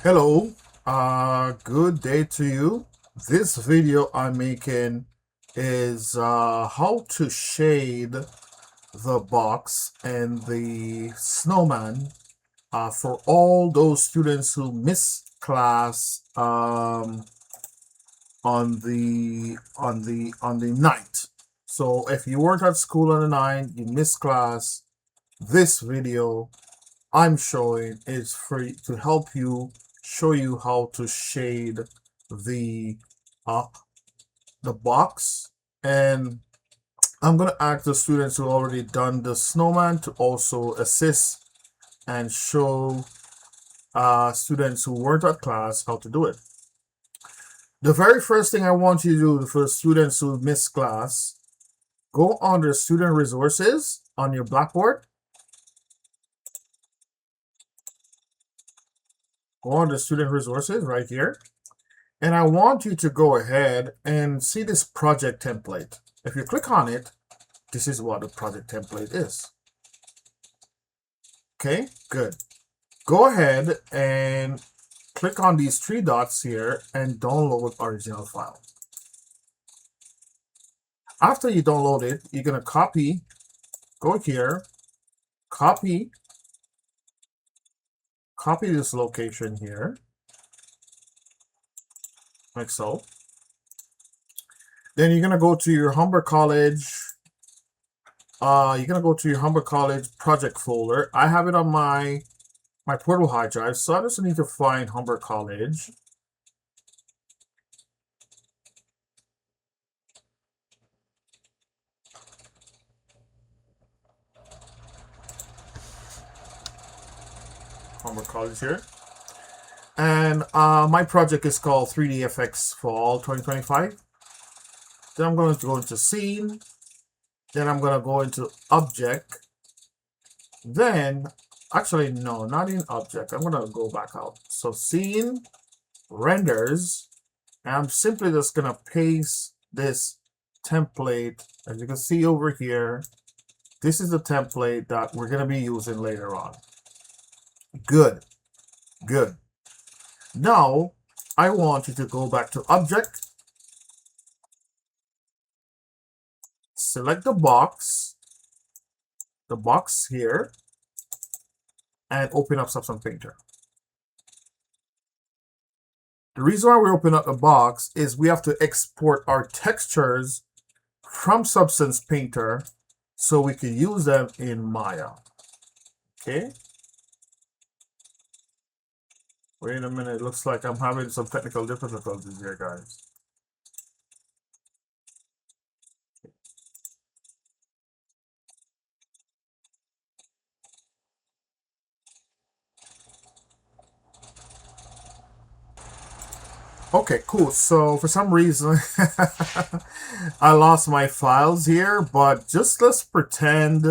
Hello, good day to you. This video I'm making is how to shade the box and the snowman for all those students who miss class on the ninth. So if you weren't at school on the ninth, you missed class, this video I'm showing is free to help you show you how to shade the uh, the box. And I'm gonna ask the students who already done the snowman to also assist and show students who weren't at class how to do it. The very first thing I want you to do for students who missed class, go under student resources on your Blackboard. Go under student resources right here. And I want you to go ahead and see this project template. If you click on it, this is what the project template is. Okay, good. Go ahead and click on these three dots here and download original file. After you download it, you're going to copy, go here, copy this location here, like so. Then you're going to go to your Humber College. You're going to go to your Humber College project folder. I have it on my portable hard drive, so I just need to find Humber College. Humber College here. And my project is called 3DFX Fall 2025. Then I'm going to go into Scene. Then I'm going to go into Object. Then, actually, no, not in Object. I'm going to go back out. So Scene, Renders. And I'm simply just going to paste this template. As you can see over here, this is the template that we're going to be using later on. Good. Good. Now, I want you to go back to Object, select the box here, and open up Substance Painter. The reason why we open up the box is we have to export our textures from Substance Painter so we can use them in Maya. Okay. Wait a minute, it looks like I'm having some technical difficulties here, guys. Okay, cool. So for some reason, I lost my files here, but just let's pretend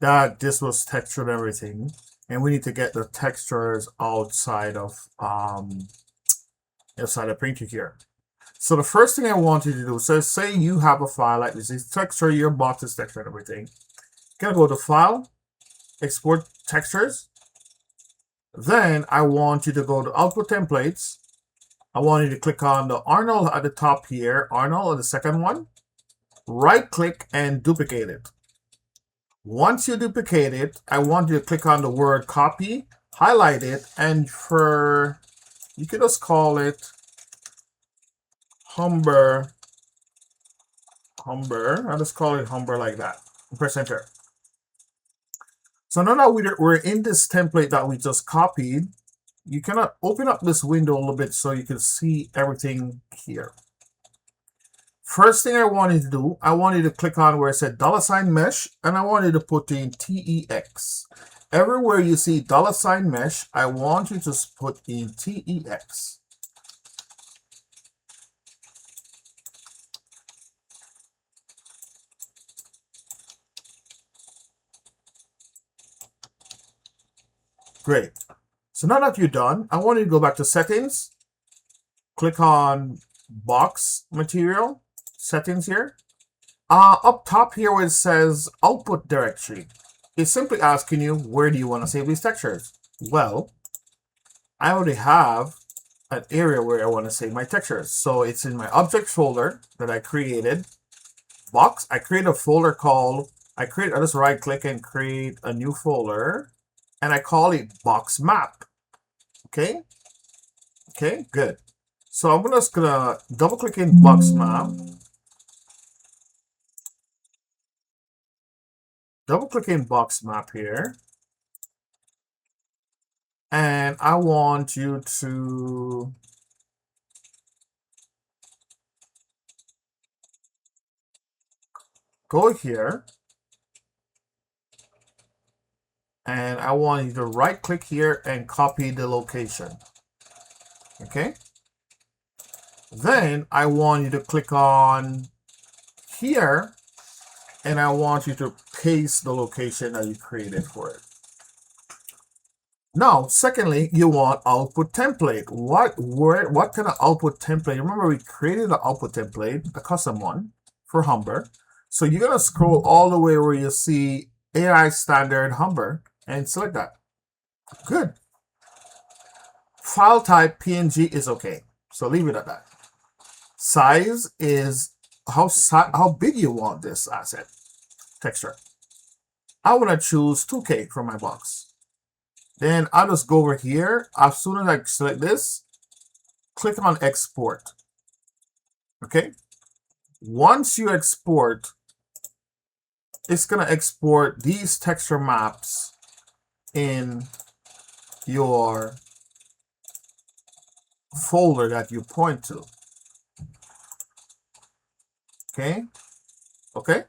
that this was texture and everything. And we need to get the textures outside of Painter here. So the first thing I want you to do, so say you have a file like this, is texture, your box is texture and everything. You're gonna go to File, Export Textures. Then I want you to go to Output Templates. I want you to click on the Arnold at the top here, Arnold on the second one. Right click and duplicate it. Once you duplicate it, I want you to click on the word copy, highlight it, and you can just call it Humber. I'll just call it Humber like that. Press enter. So now that we're in this template that we just copied, you cannot open up this window a little bit so you can see everything here. First thing I want you to do, I want you to click on where it said $mesh, and I want you to put in TEX. Everywhere you see $mesh, I want you to put in TEX. Great. So now that you're done, I want you to go back to Settings, click on Box Material, Settings here. Up top here where it says Output Directory, it's simply asking you, where do you want to save these textures? Well, I already have an area where I want to save my textures. So it's in my object folder that I created. Box, I create a folder called, I just right click and create a new folder and I call it box map. Okay. Okay, good. So I'm just gonna double click in box map. Double click in box map here. And I want you to go here. And I want you to right click here and copy the location. Okay. Then I want you to click on here and I want you to paste the location that you created for it. Now, secondly, you want output template. What kind of output template? Remember, we created an output template, a custom one for Humber. So you're gonna scroll all the way where you see AI standard Humber and select that. Good. File type PNG is okay. So leave it at that. Size is how big you want this asset texture. I want to choose 2K from my box. Then I'll just go over here. As soon as I select this, click on export. Okay. Once you export, it's going to export these texture maps in your folder that you point to. Okay. Okay.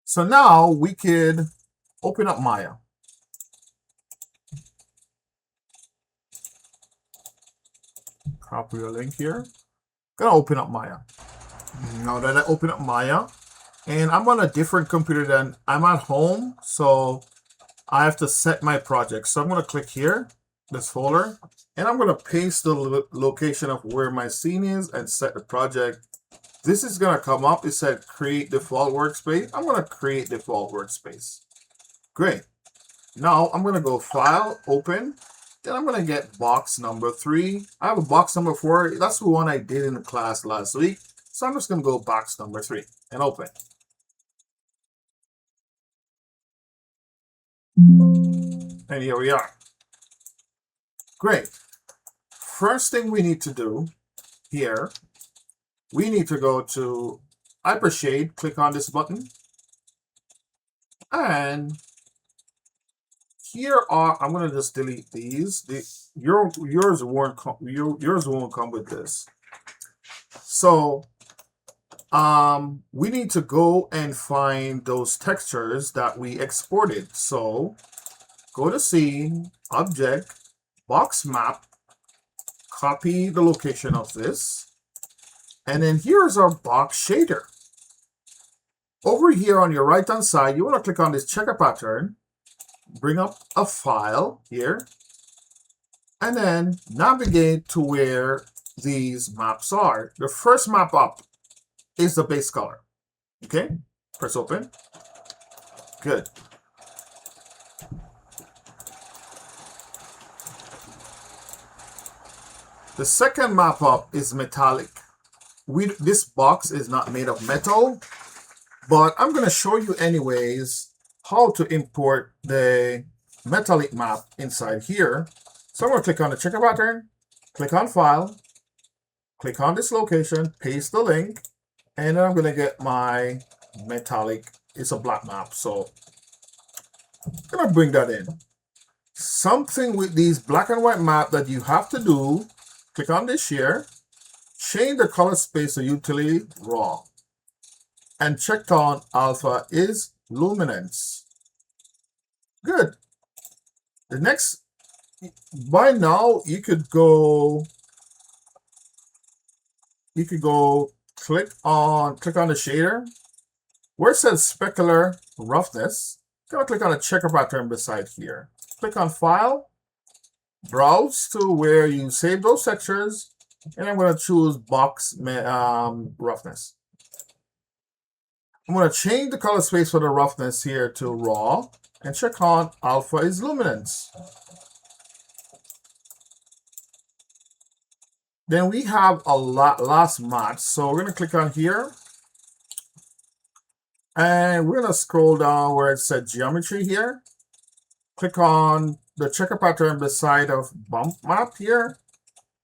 So now we could open up Maya. Copy a link here. Gonna open up Maya. Now that I open up Maya, and I'm on a different computer than I'm at home, so I have to set my project. So I'm gonna click here, this folder, and I'm gonna paste the location of where my scene is and set the project. This is gonna come up. It said create default workspace. I'm gonna create default workspace. Great. Now I'm gonna go File, Open. Then I'm going to get box number 3. I have a box number 4. That's the one I did in the class last week. So I'm just going to go box number 3 and open. And here we are. Great. First thing we need to do here, we need to go to Hypershade, click on this button. And here are, I'm going to just delete these. Yours won't come with this. So we need to go and find those textures that we exported. So go to Scene, Object, Box Map, copy the location of this. And then here's our box shader. Over here on your right hand side, you want to click on this checker pattern. Bring up a file here, and then navigate to where these maps are. The first map up is the base color. Okay, press open. Good. The second map up is metallic. This box is not made of metal, but I'm going to show you anyways how to import the metallic map inside here. So I'm going to click on the checker pattern, click on File, click on this location, paste the link, and then I'm going to get my metallic. It's a black map, so I'm going to bring that in. Something with these black and white map that you have to do, click on this here, change the color space to utility raw, and checked on alpha is luminance. Good. The next, by now you could go click on the shader where it says specular roughness. Gonna click on a checker pattern beside here. Click on File, browse to where you save those textures, and I'm going to choose box roughness. I'm going to change the color space for the roughness here to raw and check on alpha is luminance. Then we have a last match. So we're going to click on here. And we're going to scroll down where it said geometry here. Click on the checker pattern beside of bump map here.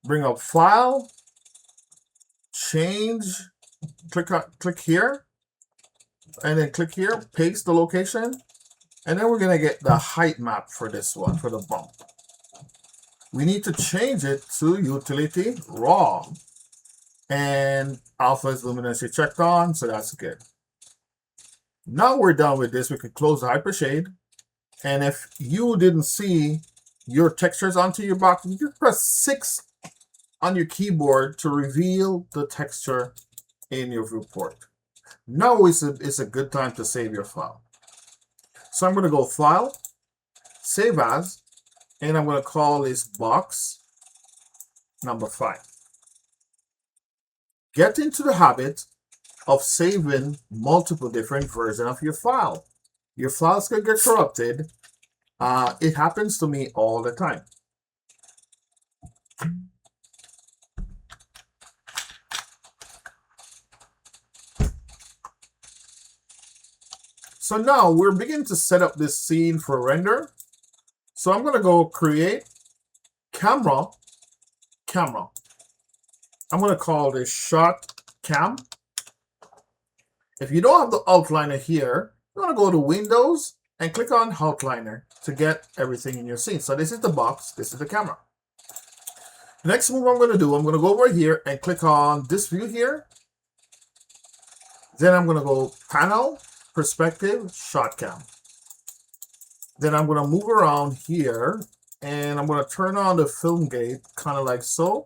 Bring up file. Change. Click here. And then click here. Paste the location. And then we're going to get the height map for this one, for the bump. We need to change it to utility raw. And alpha is luminosity checked on, so that's good. Now we're done with this. We can close the hypershade. And if you didn't see your textures onto your box, you can press 6 on your keyboard to reveal the texture in your viewport. Now is a good time to save your file. So I'm going to go File, Save As, and I'm going to call this box number 5. Get into the habit of saving multiple different versions of your file. Your files can get corrupted. It happens to me all the time. So now we're beginning to set up this scene for render. So I'm going to go create camera. I'm going to call this shot cam. If you don't have the outliner here, you're going to go to Windows and click on outliner to get everything in your scene. So this is the box, this is the camera. The next move I'm going to do, I'm going to go over here and click on this view here. Then I'm going to go panel, perspective, shot cam. Then I'm going to move around here and I'm going to turn on the film gate kind of like so.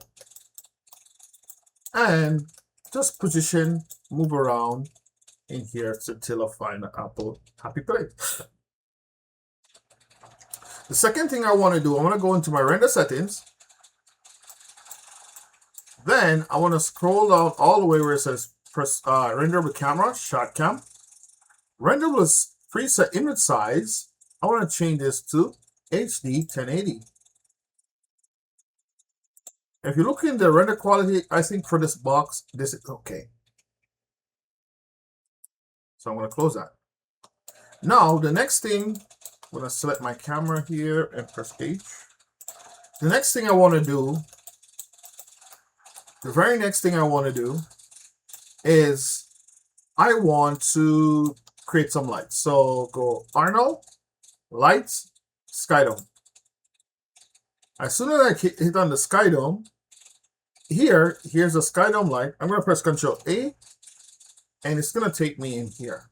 And just position, move around in here until I find the happy place. The second thing I want to do, I want to go into my render settings. Then I want to scroll down all the way where it says render with camera, shot cam. Render with preset image size. I want to change this to HD 1080. If you look in the render quality, I think for this box, this is okay. So I'm going to close that. Now, the next thing, I'm going to select my camera here and press H. The next thing I want to do, the very next thing I want to do is I want to create some lights. So go Arnold, Lights, Sky Dome. As soon as I hit on the Sky Dome, here's a Sky Dome light. I'm going to press Ctrl A, and it's going to take me in here.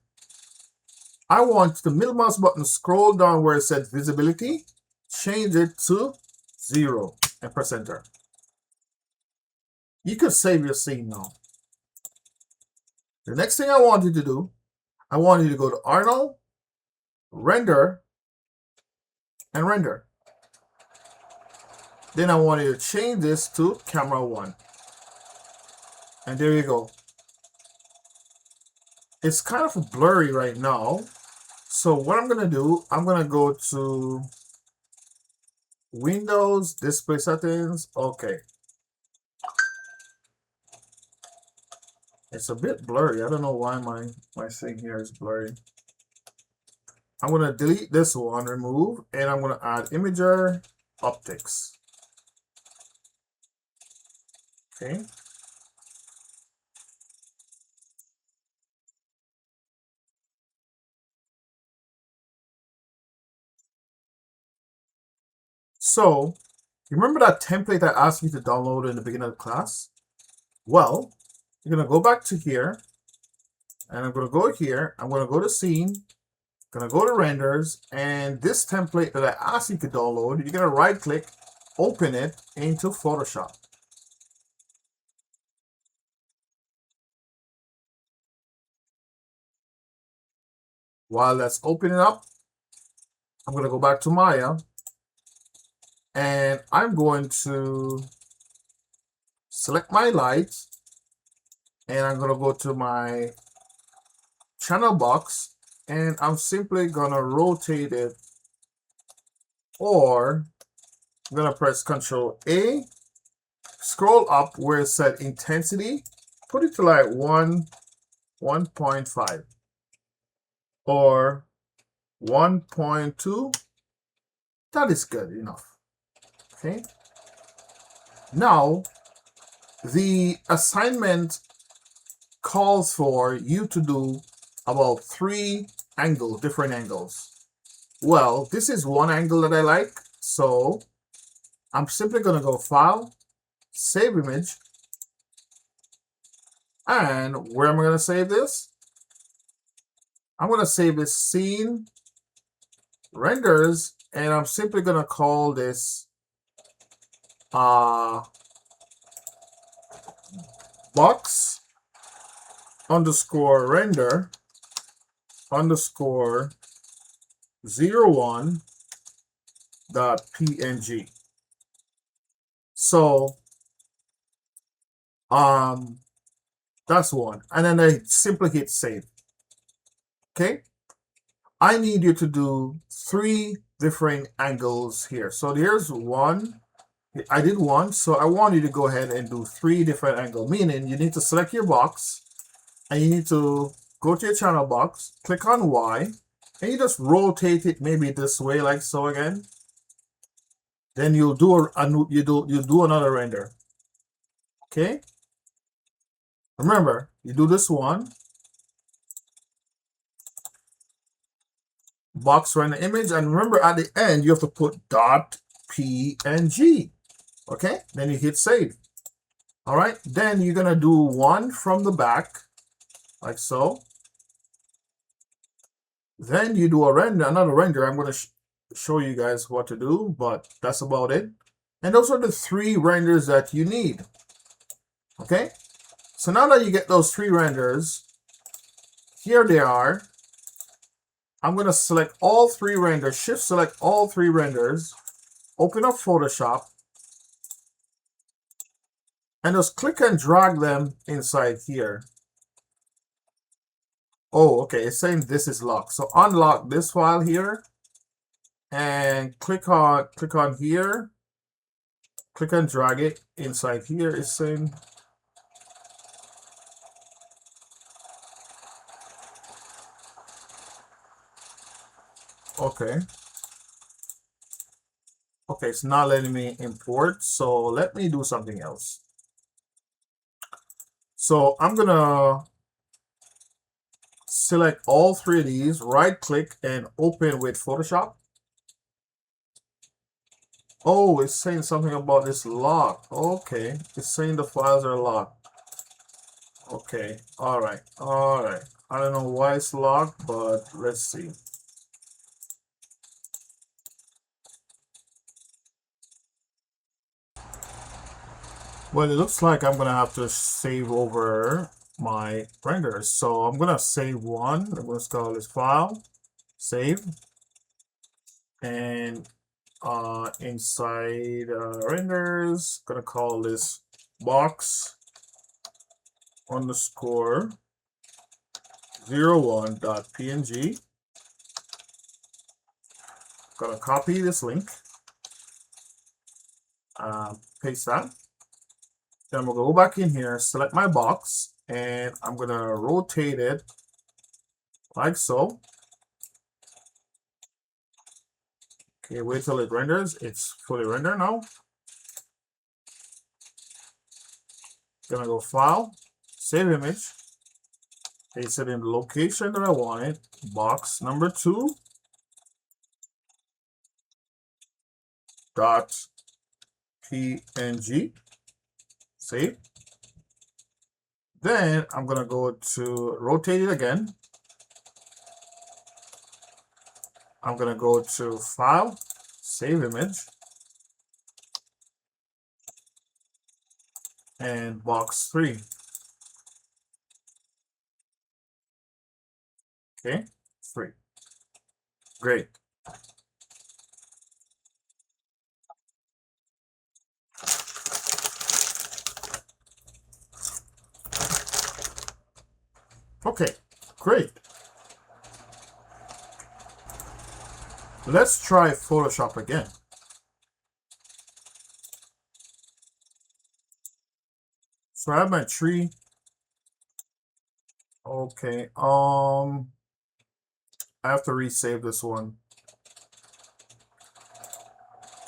I want the middle mouse button to scroll down where it says visibility, change it to 0, and press enter. You could save your scene now. The next thing I want you to do, I want you to go to Arnold, Render, and Render. Then I want you to change this to camera 1. And there you go. It's kind of blurry right now. So what I'm going to do, I'm going to go to Windows, Display Settings. Okay. It's a bit blurry. I don't know why my thing here is blurry. I'm going to delete this one, remove, and I'm going to add Imager, Optics. Okay. So, you remember that template I asked you to download in the beginning of the class? Well, you're going to go back to here, and I'm going to go here, I'm going to go to Scene, I'm going to go to Renders, and this template that I asked you to download, you're going to right-click, open it into Photoshop. While that's opening up, I'm going to go back to Maya, and I'm going to select my light, and I'm going to go to my channel box, and I'm simply going to rotate it, or I'm going to press Ctrl A, scroll up where it said intensity, put it to like 1.5 or 1.2. That is good enough. Okay. Now, the assignment calls for you to do about 3 angles, different angles. Well, this is one angle that I like, so I'm simply going to go File, Save Image, and where am I going to save this? I'm going to save this Scene, Renders, and I'm simply going to call this box underscore render underscore 01 dot png. So that's one, and then I simply hit save. Okay, I need you to do 3 different angles here. So here's one. I did one, so I want you to go ahead and do 3 different angles, meaning you need to select your box and you need to go to your channel box, click on Y, and you just rotate it maybe this way, like so again. Then you'll do you do another render. Okay. Remember, you do this one, box render image, and remember at the end you have to put .png. Okay. Then you hit save. All right. Then you're gonna do one from the back, like so. Then you do a render, another render. I'm going to show you guys what to do, but that's about it. And those are the 3 renders that you need. Okay, so now that you get those 3 renders, here they are. I'm going to select all 3 renders, shift select all 3 renders, open up Photoshop, and just click and drag them inside here. Oh, okay, it's saying this is locked. So unlock this file here and click on here, click and drag it inside here. It's saying okay. Okay, it's not letting me import, so let me do something else. So I'm gonna select all 3 of these, right click and open with Photoshop. Oh, it's saying something about this lock. Okay, it's saying the files are locked. Okay, all right. I don't know why it's locked, but let's see. Well, it looks like I'm gonna have to save over my renders. So I'm gonna save one. I'm gonna call this file, save, and inside renders, gonna call this box underscore 01.png. Gonna copy this link, paste that. Then I'm gonna go back in here, select my box, and I'm gonna rotate it like so. Okay, wait till it renders. It's fully rendered now. Gonna go File, Save Image, paste it in the location that I want it, box number 2 .png, save. Then I'm gonna go to rotate it again. I'm gonna go to File, Save Image, and box 3. Okay, 3. Great. Okay, great. Let's try Photoshop again. So I have my tree. Okay. I have to resave this one.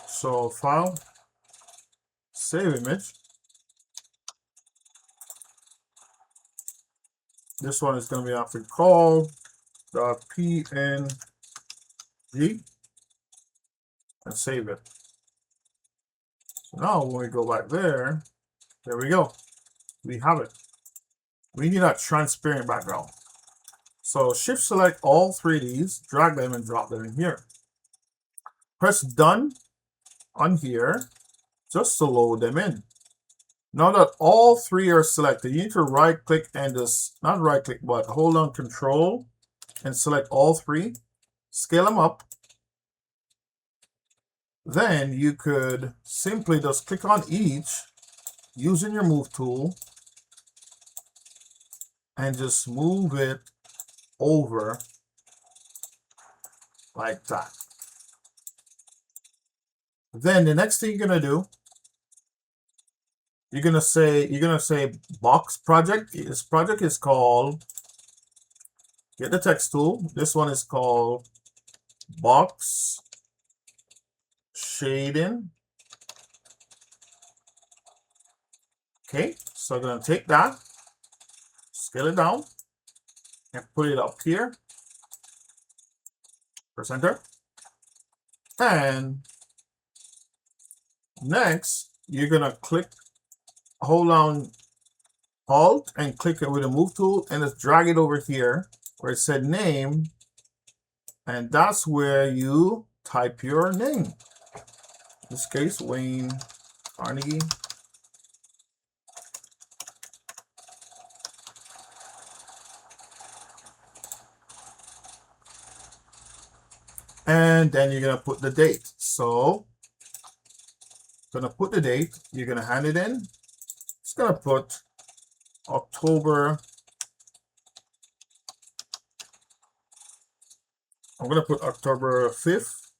So file, save image. This one is going to be after call.png and save it. So now when we go back there we go. We have it. We need a transparent background. So shift select all three of these, drag them and drop them in here. Press done on here just to load them in. Now that all three are selected, you need to right click and just, not right click, but hold on control and select all three, scale them up. Then you could simply just click on each using your move tool and just move it over like that. Then the next thing you're gonna do, you're gonna say box project. This project is called, get the text tool. This one is called box shading. Okay, so I'm gonna take that, scale it down, and put it up here. Press enter. And next, you're gonna click, hold on Alt and click it with a move tool and just drag it over here where it said name, and that's where you type your name. In this case, Wayne Carnegie. And then you're gonna put the date. So gonna put the date, you're gonna hand it in. It's gonna put October. I'm gonna put October 5th,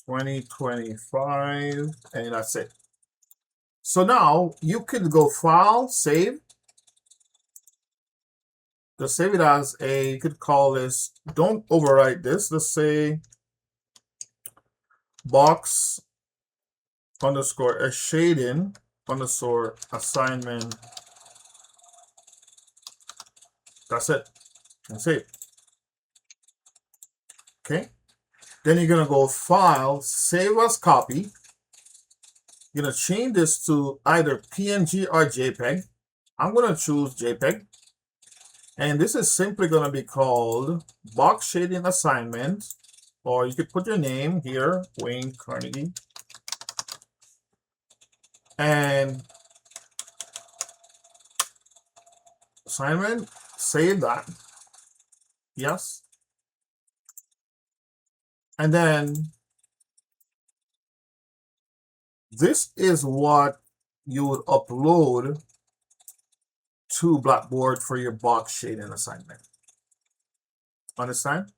2025, and that's it. So now you could go file, save. Just save it as a, you could call this, don't overwrite this. Let's say box underscore a shading underscore assignment. That's it. And save. Okay. Then you're gonna go file, save as copy. You're gonna change this to either PNG or JPEG. I'm gonna choose JPEG. And this is simply gonna be called box shading assignment, or you could put your name here, Wayne Carnegie. And assignment, save that. Yes. And then this is what you would upload to Blackboard for your box shading assignment. Understand?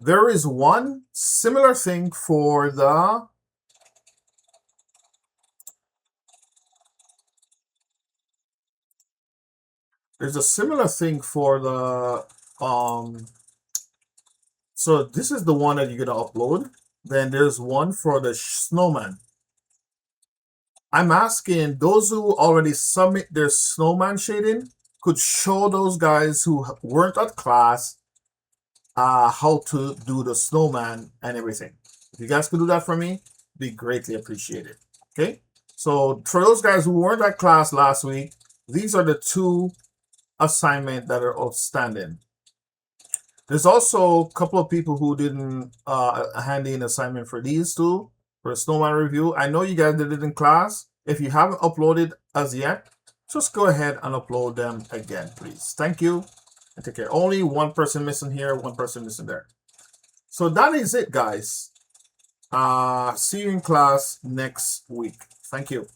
There is one similar thing for the there's a similar thing for the so this is the one that you're gonna upload. Then there's one for the snowman. I'm asking those who already submit their snowman shading could show those guys who weren't at class how to do the snowman and everything. If you guys could do that for me, be greatly appreciated. Okay, so for those guys who weren't at class last week, these are the two assignments that are outstanding. There's also a couple of people who didn't hand in assignment for these two, for a snowman review. I know you guys did it in class. If you haven't uploaded as yet, just go ahead and upload them again, please. Thank you and take care. Only one person missing here, one person missing there. So that is it, guys. See you in class next week. Thank you.